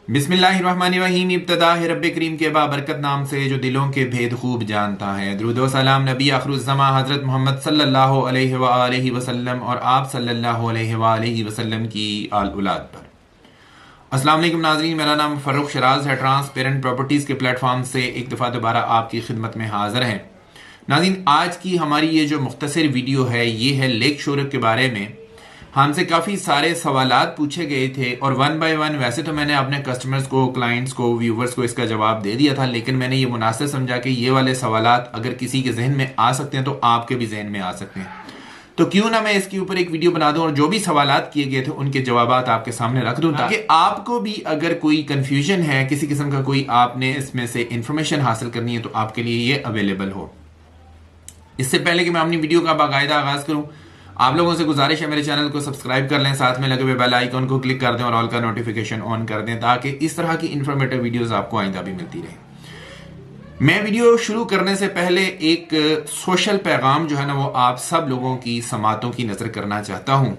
بسم اللہ الرحمن الرحیم، ابتدا ہے رب کریم کے بابرکت نام سے جو دلوں کے بھید خوب جانتا ہے۔ درود و سلام نبی آخر الزماں حضرت محمد صلی اللہ علیہ وآلہ وسلم اور آپ صلی اللہ علیہ وآلہ وسلم کی آل اولاد پر۔ السلام علیکم ناظرین، میرا نام فروخ شراز ہے۔ ٹرانسپیرنٹ پراپرٹیز کے پلیٹ فارم سے ایک دفعہ دوبارہ آپ کی خدمت میں حاضر ہیں۔ ناظرین، آج کی ہماری یہ جو مختصر ویڈیو ہے یہ ہے لیک شور کے بارے میں۔ ہم سے کافی سارے سوالات پوچھے گئے تھے اور ون بائی ون ویسے تو میں نے اپنے کسٹمرز کو، کلائنٹس کو، ویورز کو اس کا جواب دے دیا تھا، لیکن میں نے یہ مناسب سمجھا کہ یہ والے سوالات اگر کسی کے ذہن میں آ سکتے ہیں تو آپ کے بھی ذہن میں آ سکتے ہیں، تو کیوں نہ میں اس کے اوپر ایک ویڈیو بنا دوں اور جو بھی سوالات کیے گئے تھے ان کے جوابات آپ کے سامنے رکھ دوں، تاکہ آپ کو بھی اگر کوئی کنفیوژن ہے، کسی قسم کا کوئی آپ نے اس میں سے انفارمیشن حاصل کرنی ہے تو آپ کے لیے یہ اویلیبل ہو۔ اس سے پہلے کہ میں اپنی ویڈیو کا باقاعدہ آغاز کروں، آپ لوگوں سے گزارش ہے میرے چینل کو سبسکرائب کر لیں، ساتھ میں لگے ہوئے بیل آئیکن کو کلک کر دیں اور آل کا نوٹیفیکیشن آن کر دیں تاکہ اس طرح کی انفارمیٹیو ویڈیوز آپ کو آئندہ بھی ملتی رہیں۔ میں ویڈیو شروع کرنے سے پہلے ایک سوشل پیغام جو ہے نا وہ آپ سب لوگوں کی سماعتوں کی نظر کرنا چاہتا ہوں۔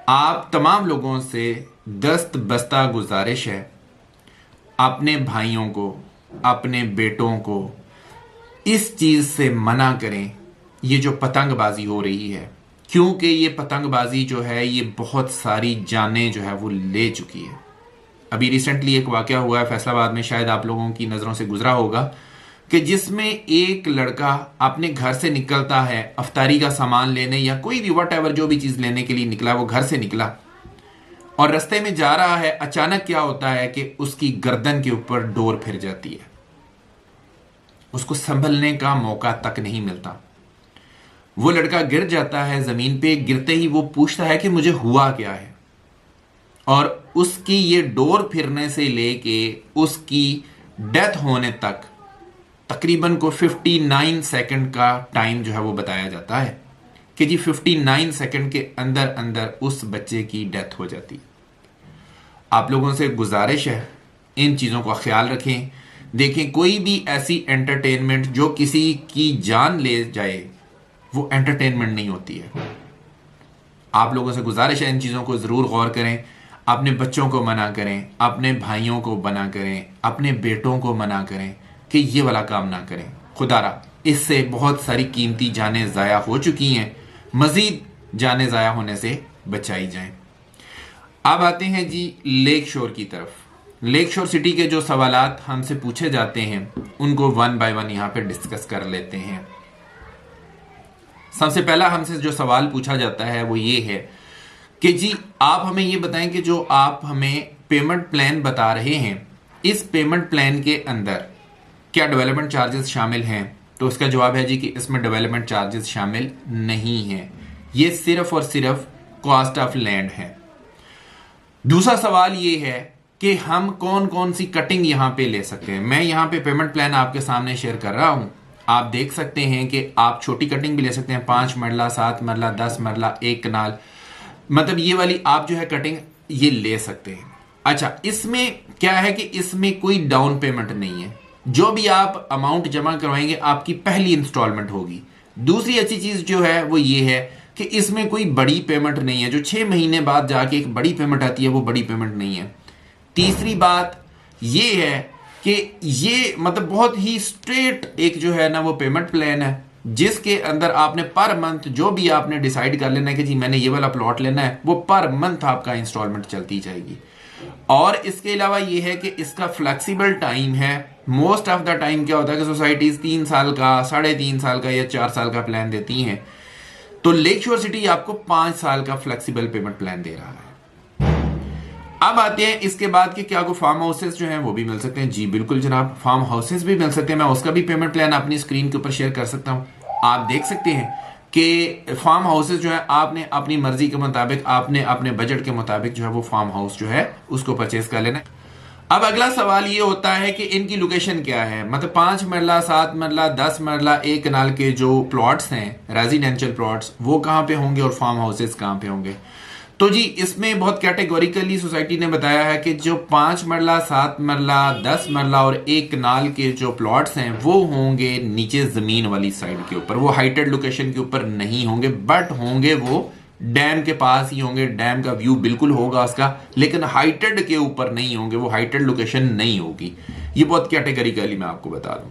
آپ تمام لوگوں سے دست بستہ گزارش ہے، اپنے بھائیوں کو، اپنے بیٹوں کو اس چیز سے منع کریں، یہ جو پتنگ بازی ہو رہی ہے، کیونکہ یہ پتنگ بازی جو ہے یہ بہت ساری جانیں جو ہے وہ لے چکی ہے۔ ابھی ریسنٹلی ایک واقعہ ہوا ہے فیصل آباد میں، شاید آپ لوگوں کی نظروں سے گزرا ہوگا، کہ جس میں ایک لڑکا اپنے گھر سے نکلتا ہے افطاری کا سامان لینے یا کوئی بھی واٹ ایور جو بھی چیز لینے کے لیے نکلا، وہ گھر سے نکلا اور رستے میں جا رہا ہے، اچانک کیا ہوتا ہے کہ اس کی گردن کے اوپر ڈور پھر جاتی ہے، اس کو سنبھلنے کا موقع تک نہیں ملتا، وہ لڑکا گر جاتا ہے زمین پہ۔ گرتے ہی وہ پوچھتا ہے کہ مجھے ہوا کیا ہے، اور اس کی یہ ڈور پھرنے سے لے کے اس کی ڈیتھ ہونے تک تقریباً کو 59 سیکنڈ کا ٹائم جو ہے وہ بتایا جاتا ہے کہ جی 59 سیکنڈ کے اندر اندر اس بچے کی ڈیتھ ہو جاتی۔ آپ لوگوں سے گزارش ہے ان چیزوں کا خیال رکھیں۔ دیکھیں، کوئی بھی ایسی انٹرٹینمنٹ جو کسی کی جان لے جائے وہ انٹرٹینمنٹ نہیں ہوتی ہے۔ آپ لوگوں سے گزارش ہے ان چیزوں کو ضرور غور کریں، اپنے بچوں کو منع کریں، اپنے بھائیوں کو منع کریں، اپنے بیٹوں کو منع کریں کہ یہ والا کام نہ کریں۔ خدا را اس سے بہت ساری قیمتی جانیں ضائع ہو چکی ہیں، مزید جانیں ضائع ہونے سے بچائی جائیں۔ اب آتے ہیں جی لیک شور کی طرف۔ لیک شور سٹی کے جو سوالات ہم سے پوچھے جاتے ہیں ان کو ون بائی ون یہاں پہ ڈسکس کر لیتے ہیں۔ سب سے پہلا ہم سے جو سوال پوچھا جاتا ہے وہ یہ ہے کہ جی آپ ہمیں یہ بتائیں کہ جو آپ ہمیں پیمنٹ پلان بتا رہے ہیں، اس پیمنٹ پلان کے اندر کیا ڈیولپمنٹ چارجز شامل ہیں؟ تو اس کا جواب ہے جی کہ اس میں ڈیولپمنٹ چارجز شامل نہیں ہیں، یہ صرف اور صرف کاسٹ آف لینڈ ہے۔ دوسرا سوال یہ ہے کہ ہم کون کون سی کٹنگ یہاں پہ لے سکتے ہیں۔ میں یہاں پہ پیمنٹ پلان آپ کے سامنے شیئر کر رہا ہوں، آپ دیکھ سکتے ہیں کہ آپ چھوٹی کٹنگ بھی لے سکتے ہیں، 5 مرلہ، 7 مرلہ، 10 مرلہ، 1 کنال، مطلب یہ والی آپ جو ہے کٹنگ یہ لے سکتے ہیں۔ اچھا، اس میں کیا ہے کہ اس میں کوئی ڈاؤن پیمنٹ نہیں ہے، جو بھی آپ اماؤنٹ جمع کروائیں گے آپ کی پہلی انسٹالمنٹ ہوگی۔ دوسری اچھی چیز جو ہے وہ یہ ہے کہ اس میں کوئی بڑی پیمنٹ نہیں ہے، جو 6 مہینے بعد جا کے ایک بڑی پیمنٹ آتی ہے وہ بڑی پیمنٹ نہیں ہے۔ تیسری بات یہ ہے کہ یہ مطلب بہت ہی اسٹریٹ ایک جو ہے نا وہ پیمنٹ پلان ہے، جس کے اندر آپ نے پر منتھ جو بھی آپ نے ڈیسائیڈ کر لینا ہے کہ جی میں نے یہ والا پلاٹ لینا ہے، وہ پر منتھ آپ کا انسٹالمنٹ چلتی جائے گی۔ اور اس کے علاوہ یہ ہے کہ اس کا فلیکسیبل ٹائم ہے۔ موسٹ آف دا ٹائم کیا ہوتا ہے کہ سوسائٹیز 3 سال کا، 3.5 سال کا یا 4 سال کا پلان دیتی ہیں، تو لیک شور سٹی آپ کو 5 سال کا فلیکسیبل پیمنٹ پلان دے رہا ہے۔ اب آتے ہیں اس کے بعد کہ کیا کو فارم ہاؤسز جو ہیں وہ بھی مل سکتے ہیں؟ جی بالکل جناب، فارم ہاؤسز بھی مل سکتے ہیں۔ میں اس کا بھی پیمنٹ پلان اپنی اسکرین کے اوپر شیئر کر سکتا ہوں۔ آپ دیکھ سکتے ہیں کہ فارم ہاؤسز جو ہیں آپ نے اپنی مرضی کے مطابق، آپ نے اپنے بجٹ کے مطابق جو ہے وہ فارم ہاؤس جو ہے اس کو پرچیز کر لینا ہے۔ اب اگلا سوال یہ ہوتا ہے کہ ان کی لوکیشن کیا ہے، مطلب 5 مرلہ، 7 مرلہ، 10 مرلہ، 1 کنال کے جو پلاٹس ہیں ریزیڈینشل پلاٹس وہ کہاں پہ ہوں گے اور فارم ہاؤسز کہاں پہ ہوں گے؟ تو جی اس میں بہت کیٹیگوریکلی سوسائٹی نے بتایا ہے کہ جو 5 مرلہ، 7 مرلہ، 10 مرلہ اور 1 کنال کے جو پلاٹس ہیں وہ ہوں گے نیچے زمین والی سائڈ کے اوپر، وہ ہائٹڈ لوکیشن کے اوپر نہیں ہوں گے، بٹ ہوں گے وہ ڈیم کے پاس ہی ہوں گے, ڈیم کا ویو بالکل ہوگا اس کا, لیکن ہائٹڈ کے اوپر نہیں ہوں گے, وہ ہائٹڈ لوکیشن نہیں ہوگی. یہ بہت کیٹیگریکلی میں آپ کو بتا دوں.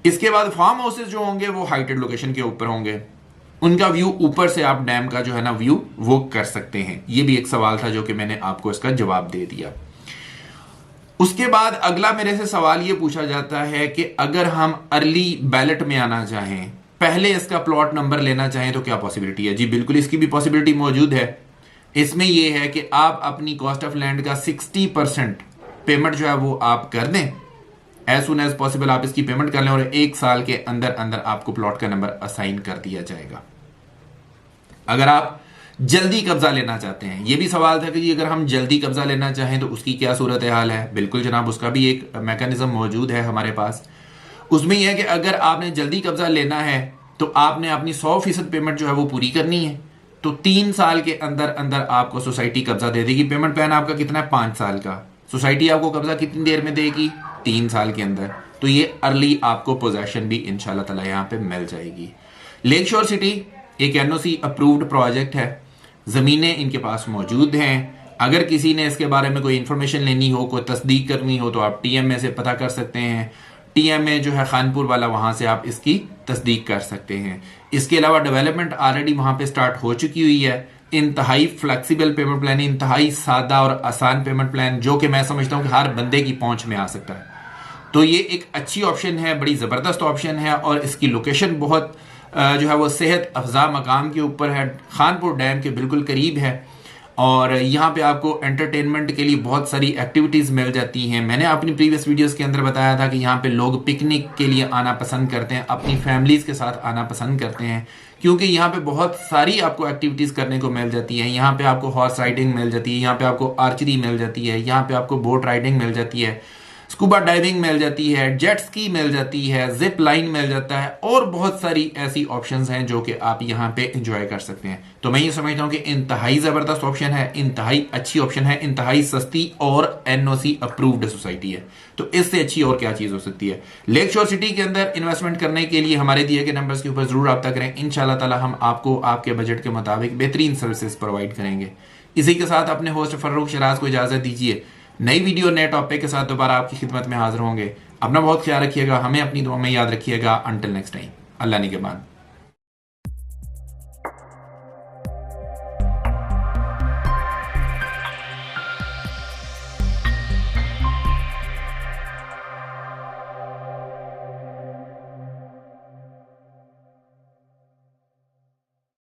اس کے بعد فارم ہاؤسز جو ہوں گے وہ ہائٹڈ لوکیشن کے اوپر ہوں گے, ان کا ویو اوپر سے آپ ڈیم کا جو ہے نا ویو وہ کر سکتے ہیں. یہ بھی ایک سوال تھا جو کہ میں نے آپ کو اس کا جواب دے دیا. اس کے بعد اگلا میرے سے سوال یہ پوچھا جاتا ہے کہ اگر ہم ارلی بیلٹ میں آنا چاہیں, پہلے اس کا پلاٹ نمبر لینا چاہیں تو کیا پاسبلٹی ہے؟ جی بالکل اس کی بھی پاسبلٹی موجود ہے. اس میں یہ ہے کہ آپ اپنی کاسٹ آف لینڈ کا 60% پیمنٹ جو ہے وہ آپ کر دیں, ایز سون ایز پاسبل آپ اس کی پیمنٹ کر لیں, اور 1 سال کے اندر اندر آپ کو پلاٹ کا نمبر اسائن کر دیا جائے گا. اگر آپ جلدی قبضہ لینا چاہتے ہیں, یہ بھی سوال تھا کہ جی اگر ہم جلدی قبضہ لینا چاہیں تو اس کی کیا صورتحال ہے؟ بالکل جناب, اس کا بھی ایک میکانزم موجود ہے ہمارے پاس. اس میں یہ ہے کہ اگر آپ نے جلدی قبضہ لینا ہے تو آپ نے اپنی 100% پیمنٹ جو ہے وہ پوری کرنی ہے. تو 3 سال کے اندر اندر آپ کو سوسائٹی قبضہ دے دے گی. پیمنٹ پلان آپ کا کتنا ہے؟ 5 سال کا. سوسائٹی آپ کو قبضہ کتنی دیر میں دے گی؟ 3 سال کے اندر. تو یہ ارلی آپ کو پوزیشن بھی انشاءاللہ تعالی یہاں پہ مل جائے گی. لیک شور سٹی ایک NOC اپرووڈ پروجیکٹ ہے, زمینیں ان کے پاس موجود ہیں. اگر کسی نے اس کے بارے میں کوئی انفارمیشن لینی ہو, کوئی تصدیق کرنی ہو تو آپ TMA سے پتہ کر سکتے ہیں. TMA جو ہے خانپور والا, وہاں سے آپ اس کی تصدیق کر سکتے ہیں. اس کے علاوہ ڈیولپمنٹ آلریڈی وہاں پہ سٹارٹ ہو چکی ہوئی ہے. انتہائی فلیکسیبل پیمنٹ پلان, انتہائی سادہ اور آسان پیمنٹ پلان, جو کہ میں سمجھتا ہوں کہ ہر بندے کی پہنچ میں آ سکتا ہے. تو یہ ایک اچھی آپشن ہے, بڑی زبردست آپشن ہے, اور اس کی لوکیشن بہت جو ہے وہ صحت افزا مقام کے اوپر ہے, خانپور ڈیم کے بالکل قریب ہے, اور یہاں پہ آپ کو انٹرٹینمنٹ کے لیے بہت ساری ایکٹیویٹیز مل جاتی ہیں. میں نے اپنی پریویس ویڈیوز کے اندر بتایا تھا کہ یہاں پہ لوگ پکنک کے لیے آنا پسند کرتے ہیں, اپنی فیملیز کے ساتھ آنا پسند کرتے ہیں, کیونکہ یہاں پہ بہت ساری آپ کو ایکٹیویٹیز کرنے کو مل جاتی ہیں. یہاں پہ آپ کو ہارس رائڈنگ مل جاتی ہے, یہاں پہ آپ کو آرچری مل جاتی ہے, یہاں پہ آپ کو بوٹ رائڈنگ مل جاتی ہے, اسکوبا ڈائیونگ مل جاتی ہے, جیٹ سکی مل جاتی ہے, زپ لائن مل جاتا ہے, اور بہت ساری ایسی آپشنز ہیں جو کہ آپ یہاں پہ انجوائے کر سکتے ہیں. تو میں یہ سمجھتا ہوں کہ انتہائی زبردست آپشن ہے, انتہائی اچھی آپشن ہے, انتہائی سستی اور NOC اپرووڈ سوسائٹی ہے. تو اس سے اچھی اور کیا چیز ہو سکتی ہے؟ لیک شور سٹی کے اندر انویسٹمنٹ کرنے کے لیے ہمارے دیے گئے نمبرز کے اوپر ضرور رابطہ کریں. انشاءاللہ تعالی ہم آپ کو آپ کے بجٹ کے مطابق بہترین سروسز پرووائڈ کریں گے. اسی کے ساتھ اپنے ہوسٹ فروخ شراز کو اجازت دیجیے. نئی ویڈیو نئے ٹاپک کے ساتھ دوبارہ آپ کی خدمت میں حاضر ہوں گے. اپنا بہت خیال رکھیے گا, ہمیں اپنی دعا میں یاد رکھیے گا. انٹل نیکسٹ ٹائم, اللہ نگہبان.